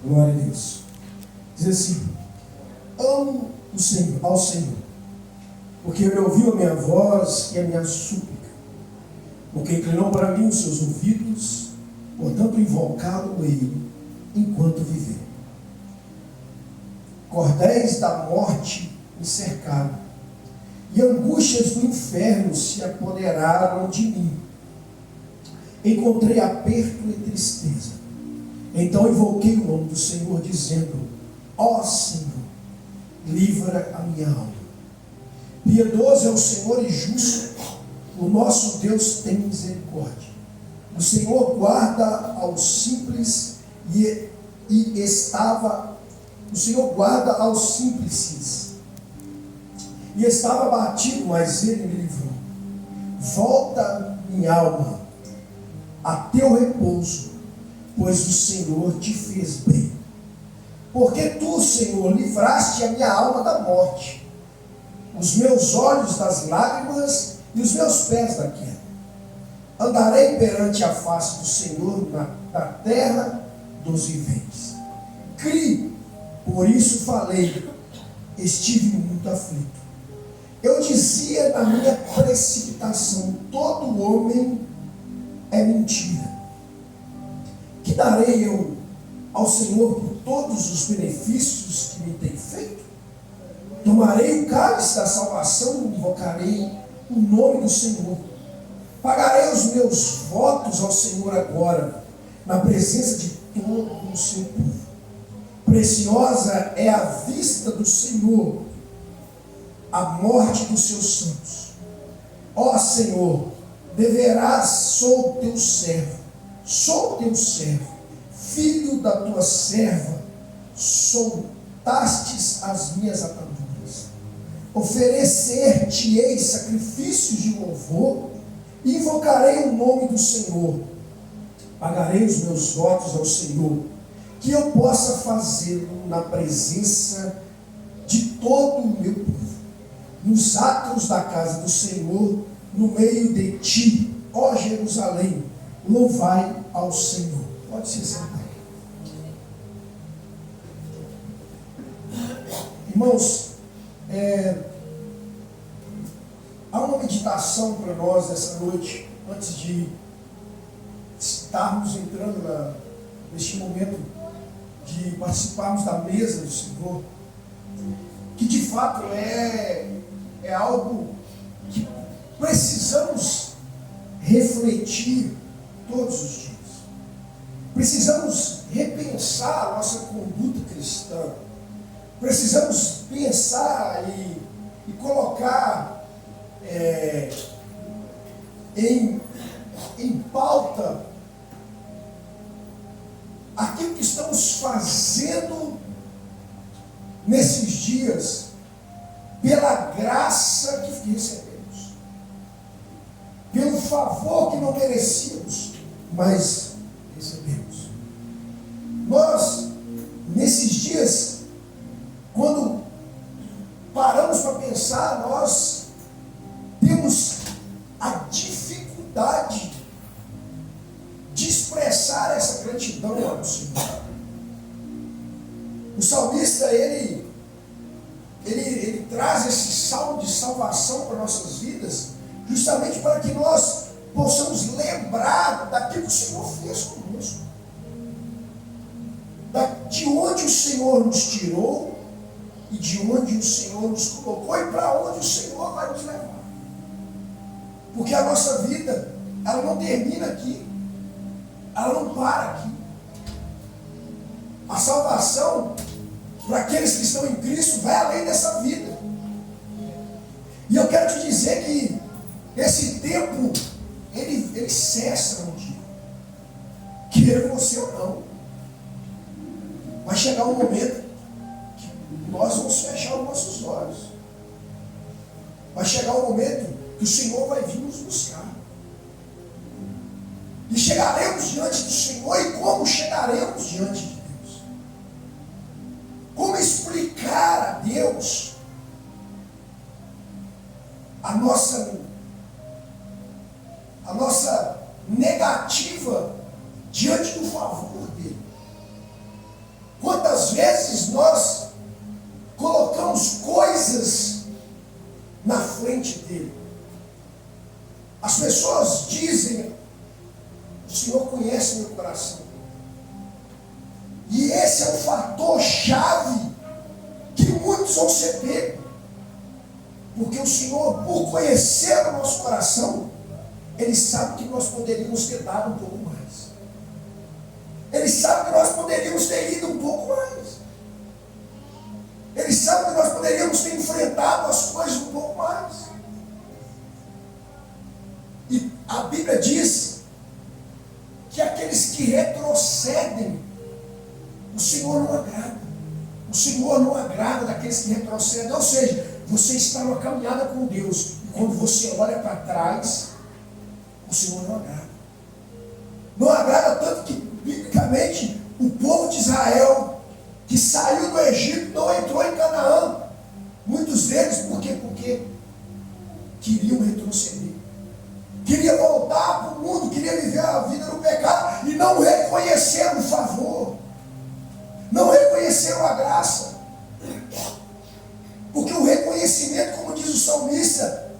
Glória a Deus. Diz assim: amo o Senhor, ao Senhor, porque Ele ouviu a minha voz e a minha súplica, porque inclinou para mim os seus ouvidos, portanto invocá-lo Ele enquanto viver. Cordéis da morte me cercaram, e angústias do inferno se apoderaram de mim. Encontrei aperto e tristeza. Então invoquei o nome do Senhor, dizendo: ó Senhor, livra a minha alma. Piedoso é o Senhor e justo, o nosso Deus tem misericórdia. O Senhor guarda aos simples o Senhor guarda aos simples, e estava abatido, mas Ele me livrou. Volta, minha alma, a teu repouso, pois o Senhor te fez bem. Porque tu, Senhor, livraste a minha alma da morte, os meus olhos das lágrimas e os meus pés da queda. Andarei perante a face do Senhor na terra dos viventes. Crie, por isso falei, estive muito aflito. Eu dizia na minha precipitação: todo homem é mentira. Que darei eu ao Senhor por todos os benefícios que me tem feito? Tomarei o cálice da salvação e invocarei o nome do Senhor. Pagarei os meus votos ao Senhor agora, na presença de todo o seu povo. Preciosa é a vista do Senhor, a morte dos seus santos. Ó Senhor, deverás, sou teu servo, filho da tua serva, soltastes as minhas ataduras. Oferecer-te-ei sacrifícios de louvor, e invocarei o nome do Senhor. Pagarei os meus votos ao Senhor, que eu possa fazê-lo na presença de todo o meu povo, nos átrios da casa do Senhor, no meio de ti, ó Jerusalém, louvai ao Senhor. Pode se sentar. Irmãos, há uma meditação para nós essa noite, antes de estarmos entrando neste momento de participarmos da mesa do Senhor, que de fato é algo que precisamos refletir todos os dias. Precisamos repensar a nossa conduta cristã. Precisamos pensar e colocar em pauta aquilo que estamos fazendo nesses dias, pela graça que recebemos, pelo favor que não merecíamos, mas recebemos. Nós, nesses dias, quando paramos para pensar, nós temos a dificuldade de expressar essa gratidão ao Senhor. O salmista, ele traz esse salmo de salvação para nossas vidas, justamente para que nós possamos lembrar daquilo que o Senhor fez conosco, de onde o Senhor nos tirou e de onde o Senhor nos colocou e para onde o Senhor vai nos levar. Porque a nossa vida, ela não termina aqui, ela não para aqui. A salvação para aqueles que estão em Cristo vai além dessa vida. E eu quero te dizer que esse tempo ele cessa um dia, queira você ou não. Vai chegar um momento que nós vamos fechar os nossos olhos. Vai chegar um momento que o Senhor vai vir nos buscar. E chegaremos diante do Senhor. E como chegaremos diante de Deus? Como explicar a Deus a nossa negativa diante do favor dele? nós colocamos coisas na frente dele. As pessoas dizem: o Senhor conhece meu coração. E esse é o fator chave que muitos vão ser pegos. Porque o Senhor, por conhecer o nosso coração, Ele sabe que nós poderíamos ter dado um pouco mais. Ele sabe que nós poderíamos ter ido um pouco mais. Ele sabe que nós poderíamos ter enfrentado as coisas um pouco mais. E a Bíblia diz que aqueles que retrocedem, o Senhor não agrada. O Senhor não agrada daqueles que retrocedem. Ou seja, você está numa caminhada com Deus, e quando você olha para trás, o Senhor não agrada. Não agrada tanto que, biblicamente, o povo de Israel, que saiu do Egito, não entrou em Canaã. Muitos deles, por quê? Porque queriam retroceder. Queria voltar para o mundo, queria viver a vida no pecado, e não reconheceram o favor. Não reconheceram a graça. Porque o reconhecimento, como diz o salmista,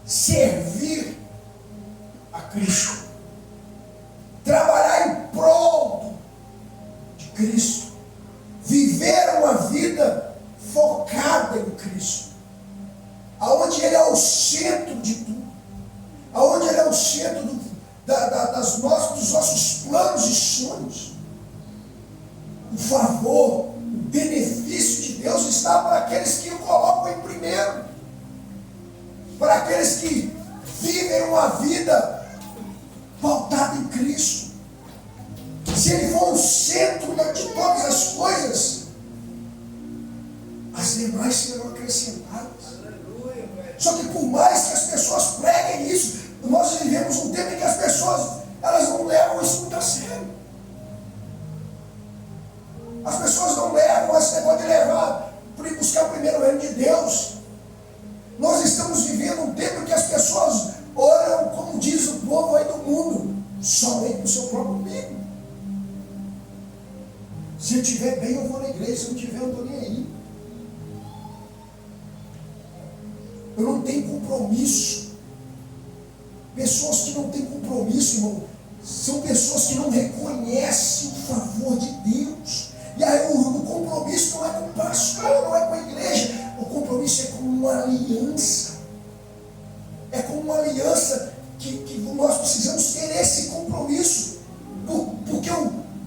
servir a Cristo, trabalhar em prol de Cristo, viver uma vida focada em Cristo, aonde Ele é o centro de tudo, aonde Ele é o centro dos nossos planos e sonhos. O favor, o benefício de Deus está para aqueles que o colocam em primeiro, para aqueles que vivem uma vida pautada em Cristo. Se Ele for o centro de todas as coisas, as demais serão acrescentadas. Só que por mais que as pessoas preguem isso, nós vivemos um tempo em que as pessoas elas não levam isso muito a sério. As pessoas não levam esse negócio de levar para ir buscar o primeiro reino de Deus. Nós estamos vivendo um tempo em que as pessoas oram, como diz o povo aí do mundo, somente para o seu próprio umbigo. Se eu estiver bem, eu vou na igreja. Se eu não estiver, eu não estou nem aí. Eu não tenho compromisso. Pessoas que não têm compromisso, irmão, são pessoas que não reconhecem o favor de Deus. E aí o compromisso não é com o pastor, não é com a igreja. O compromisso é com uma aliança. É com uma aliança que nós precisamos ter esse compromisso. Porque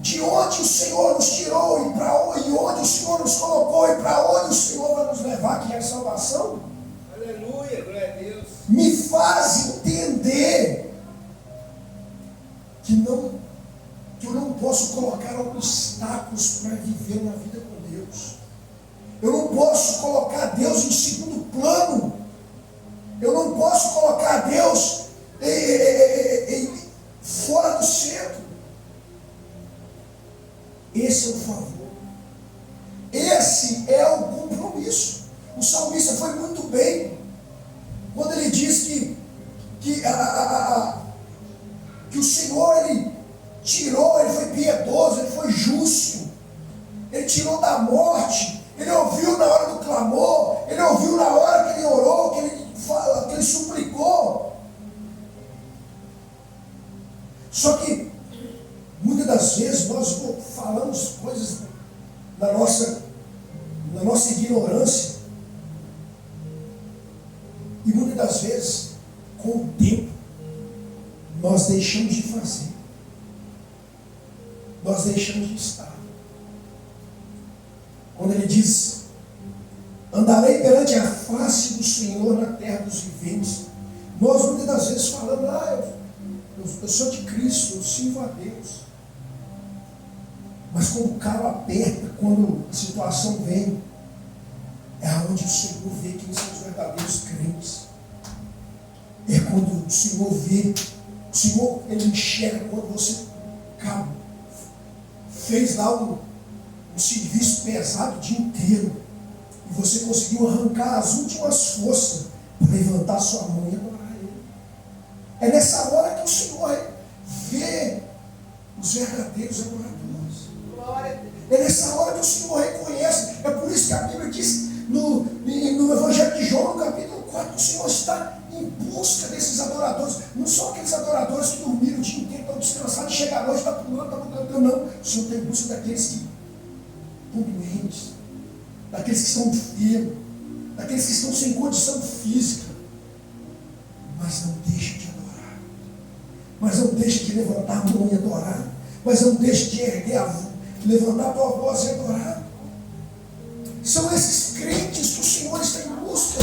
de onde o Senhor nos tirou e onde o Senhor nos colocou e para onde o Senhor vai nos levar, que é a salvação. Aleluia, glória a Deus. Me faz entender que eu não posso colocar obstáculos para viver uma vida com Deus. Eu não posso colocar Deus em segundo plano. Eu não posso colocar Deus fora do centro. Esse é o favor. Esse é o compromisso. O salmista foi muito bem quando ele diz que o Senhor, Ele tirou, Ele foi piedoso, Ele foi justo, Ele tirou da morte, Ele ouviu na hora do clamor, Ele ouviu na hora que ele orou, que ele suplicou. Só que muitas das vezes nós falamos coisas na nossa ignorância, e muitas das vezes, com o tempo, nós deixamos de fazer. Nós deixamos de estar. Quando ele diz: andarei perante a face do Senhor na terra dos viventes, nós muitas das vezes falamos: eu sou de Cristo, eu sirvo a Deus. Mas quando o calo aperta, quando a situação vem, é onde o Senhor vê quem são os verdadeiros crentes. É quando o Senhor vê, o Senhor, Ele enxerga quando você fez lá um serviço pesado o dia inteiro, e você conseguiu arrancar as últimas forças para levantar sua mão e adorar Ele. É nessa hora que o Senhor vê os verdadeiros adoradores. É nessa hora que o Senhor reconhece. É por isso que a Bíblia diz no Evangelho de João, no capítulo 4, que o Senhor está em busca desses adoradores. Não são aqueles adoradores que dormiram o dia inteiro, estão descansados, e chegam à noite, está pulando, está cantando. Não. O Senhor está em busca daqueles que estão doentes, daqueles que estão enfermos, daqueles que estão sem condição física. Mas não deixe de adorar. Mas não deixe de levantar a mão e adorar. Mas não deixe de erguer levantar a tua voz e adorar. São esses crentes que o Senhor está em busca.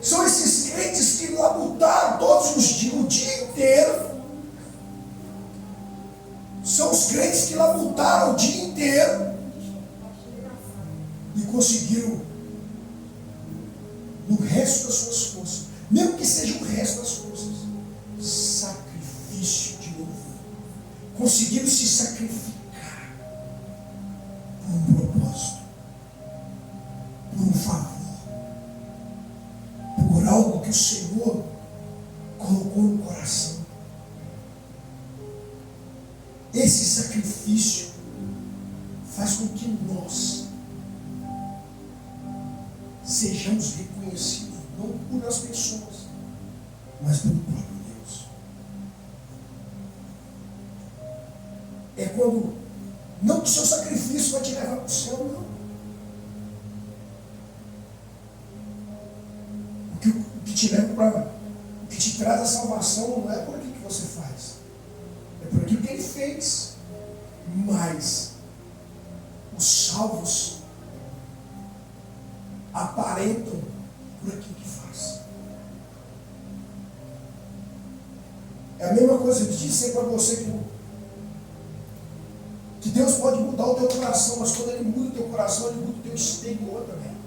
São esses crentes que labutaram todos os dias, o dia inteiro. São os crentes que labutaram o dia inteiro e conseguiram, no resto das suas forças, mesmo que seja o resto das forças, sacrifício de louvor. Conseguiram se sacrificar por um propósito, por um favor, por algo que o Senhor colocou no coração. Esse sacrifício faz com que nós sejamos reconhecidos, não por as pessoas, mas pelo próprio Deus. É quando, não que o seu sacrifício vai te levar para o céu, não. O que te leva para, o que te traz a salvação não é por aquilo que você faz, é por aquilo que Ele fez. Mas os salvos aparentam por aquilo que faz. É a mesma coisa de dizer para você que Deus pode mudar o teu coração, mas quando Ele muda o teu coração, Ele muda o teu exterior também.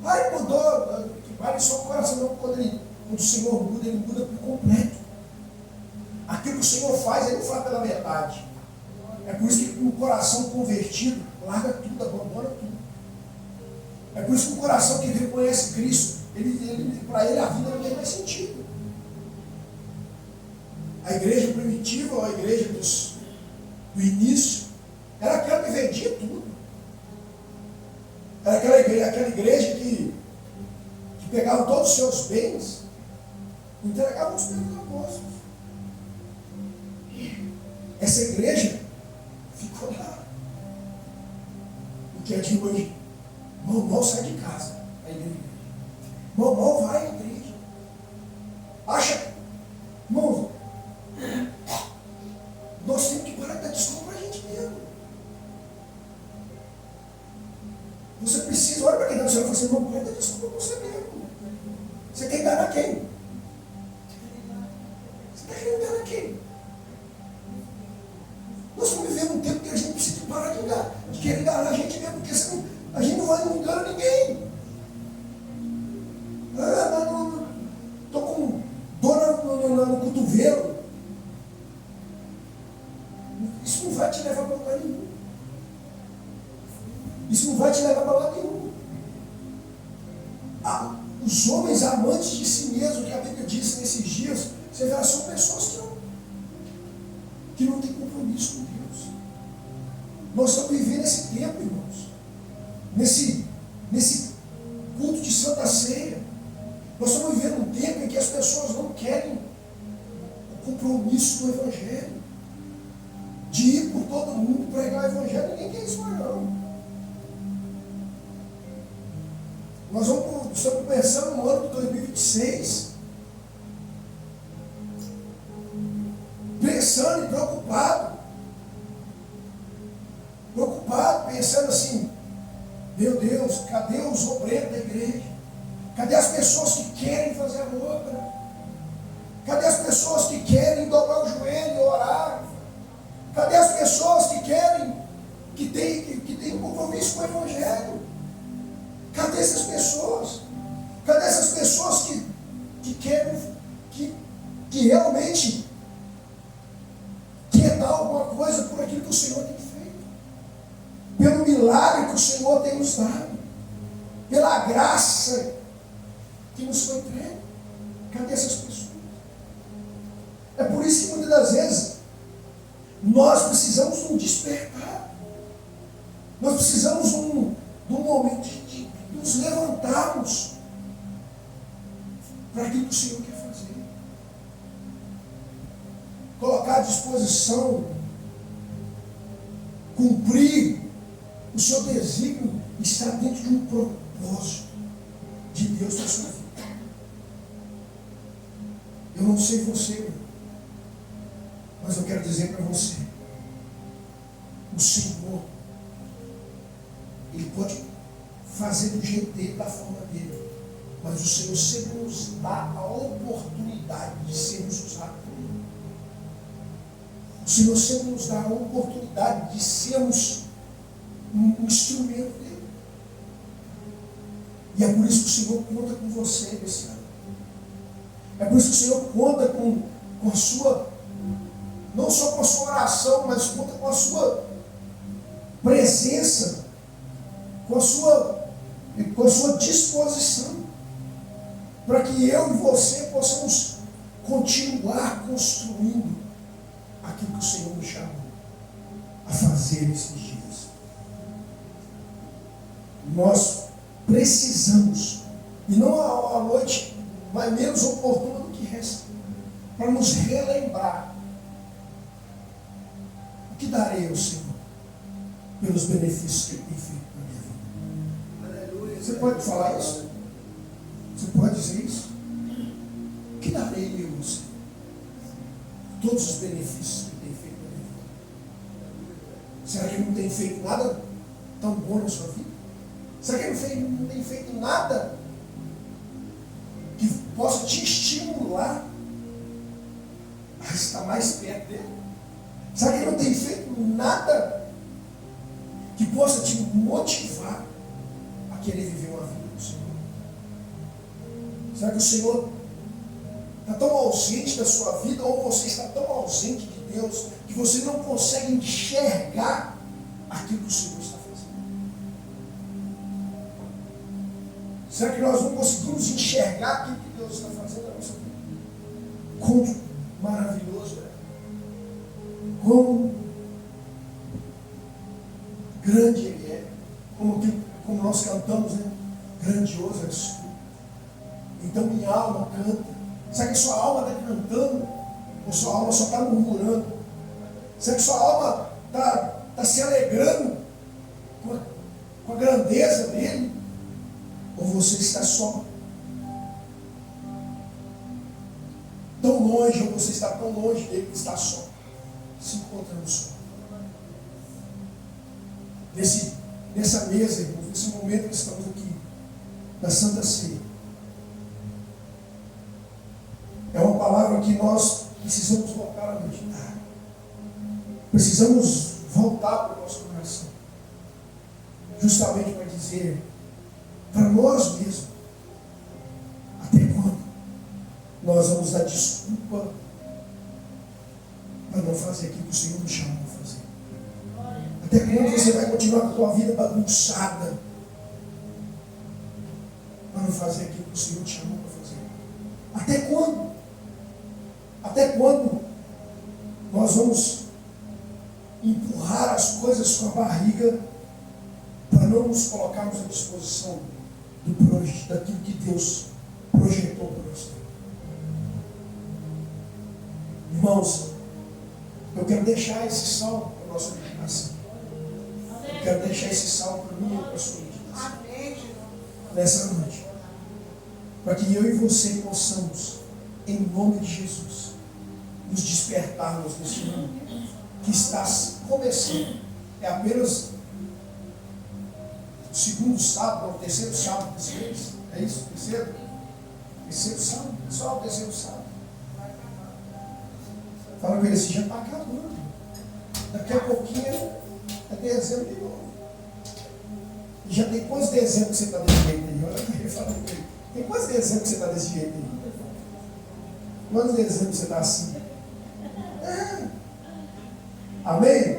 Ele mudou, que vale só o coração, não. Quando o Senhor muda, Ele muda por completo. Aquilo que o Senhor faz, Ele não faz pela metade. É por isso que o coração convertido larga tudo, abandona tudo. É por isso que o coração que reconhece Cristo, para ele a vida não tem mais sentido. A igreja primitiva, ou a igreja do início, era aquela que vendia tudo. Era aquela igreja que pegava todos os seus bens e entregava os bens dos apóstolos. Essa igreja ficou lá. O que é de hoje? Mal sai de casa, a igreja. Mal vai à igreja. Acha, irmão, nós temos que parar de dar desculpa para a gente mesmo. Você precisa, olha para quem está dizendo, você não pode dar desculpa para você mesmo. Você quer enganar quem? Você está querendo enganar quem? Nós estamos vivendo um tempo que a gente precisa parar de querer enganar a gente mesmo, porque senão a gente não engana ninguém. Estou com dor no cotovelo. Isso não vai te levar para lugar nenhum. Isso não vai te levar para lugar nenhum. Os homens amantes de si mesmos, que a Bíblia disse nesses dias, você vê, são pessoas que não têm compromisso com Deus. Nós estamos vivendo esse tempo, irmãos. Nesse culto de Santa Ceia, nós estamos vivendo um tempo em que as pessoas não querem o compromisso do Evangelho, de ir por todo mundo pregar o Evangelho. Ninguém quer isso mais não. Nós estamos pensando no ano de 2026, pensando e preocupado, pensando assim, meu Deus, cadê os obreiros da igreja? Cadê as pessoas que querem fazer a obra? Cadê as pessoas que querem dobrar o joelho e orar? Cadê as pessoas que querem, que têm um compromisso com o Evangelho? Cadê essas pessoas? Cadê essas pessoas que querem, que realmente quer dar alguma coisa por aquilo que o Senhor tem feito? Pelo milagre que o Senhor tem nos dado, pela graça que nos foi entregue. Cadê essas pessoas? É por isso que muitas das vezes nós precisamos nos despertar. Nós precisamos de um momento de nos levantarmos para aquilo que o Senhor quer fazer. Colocar à disposição, cumprir o seu desígnio, está dentro de um propósito de Deus para a sua vida. Eu não sei você, mas eu quero dizer para você, o Senhor, Ele pode fazer do jeito dele, da forma dele, mas o Senhor sempre nos dá a oportunidade de sermos usados por Ele. O Senhor sempre nos dá a oportunidade de sermos um instrumento dele. E é por isso que o Senhor conta com você nesse ano. É por isso que o Senhor conta com a sua, não só com a sua oração, mas conta com a sua presença, com a sua disposição, para que eu e você possamos continuar construindo aquilo que o Senhor nos chamou a fazer nesses dias. Nós precisamos, e não a noite mais menos oportuna do que resta, para nos relembrar o que darei ao Senhor pelos benefícios que Ele tem feito na minha vida. Aleluia. Você pode falar isso? Você pode dizer isso? O que darei eu ao Senhor? Todos os benefícios que Ele tem feito na minha vida. Será que Ele não tem feito nada tão bom na sua vida? Será que Ele não tem feito nada que possa te estimular a estar mais perto dele? Será que Ele não tem feito nada que possa te motivar a querer viver uma vida com o Senhor? Será que o Senhor está tão ausente da sua vida, ou você está tão ausente de Deus, que você não consegue enxergar aquilo que o Senhor está fazendo? Será que nós não conseguimos enxergar aquilo que Deus está fazendo na nossa vida? Quão maravilhoso é! Quão grande Ele é! Como nós cantamos, né? Grandioso é isso. Então minha alma canta. Será que sua alma está cantando? Ou sua alma só está murmurando? Será que sua alma está se alegrando com a grandeza dele? Ou você está só tão longe, ou você está tão longe dele que está só, se encontrando só? Nessa mesa, irmãos, nesse momento que estamos aqui, na Santa Ceia, é uma palavra que nós precisamos voltar a meditar. Precisamos voltar para o nosso coração, justamente para dizer para nós mesmos, até quando nós vamos dar desculpa para não fazer aquilo que o Senhor nos chamou a fazer? Até quando você vai continuar com a tua vida bagunçada para não fazer aquilo que o Senhor te chamou para fazer? Até quando? Até quando nós vamos empurrar as coisas com a barriga para não nos colocarmos à disposição daquilo que Deus projetou para nós? Irmãos, eu quero deixar esse salmo para a nossa meditação. Eu quero deixar esse salmo para mim e para a sua meditação nessa noite, para que eu e você possamos, em nome de Jesus, nos despertarmos nesse mundo que está começando. É apenas o segundo sábado, ou o terceiro sábado desse mês. É isso? Terceiro? Terceiro sábado? Só o terceiro sábado. Fala com ele assim, já está acabando. Daqui a pouquinho é dezembro de novo. E já tem quantos dezembro que você está desse jeito aí? Olha que ele fala com ele. Tem quantos dezembro que você está desse jeito aí? Quantos dezembro você está assim? É. Amém?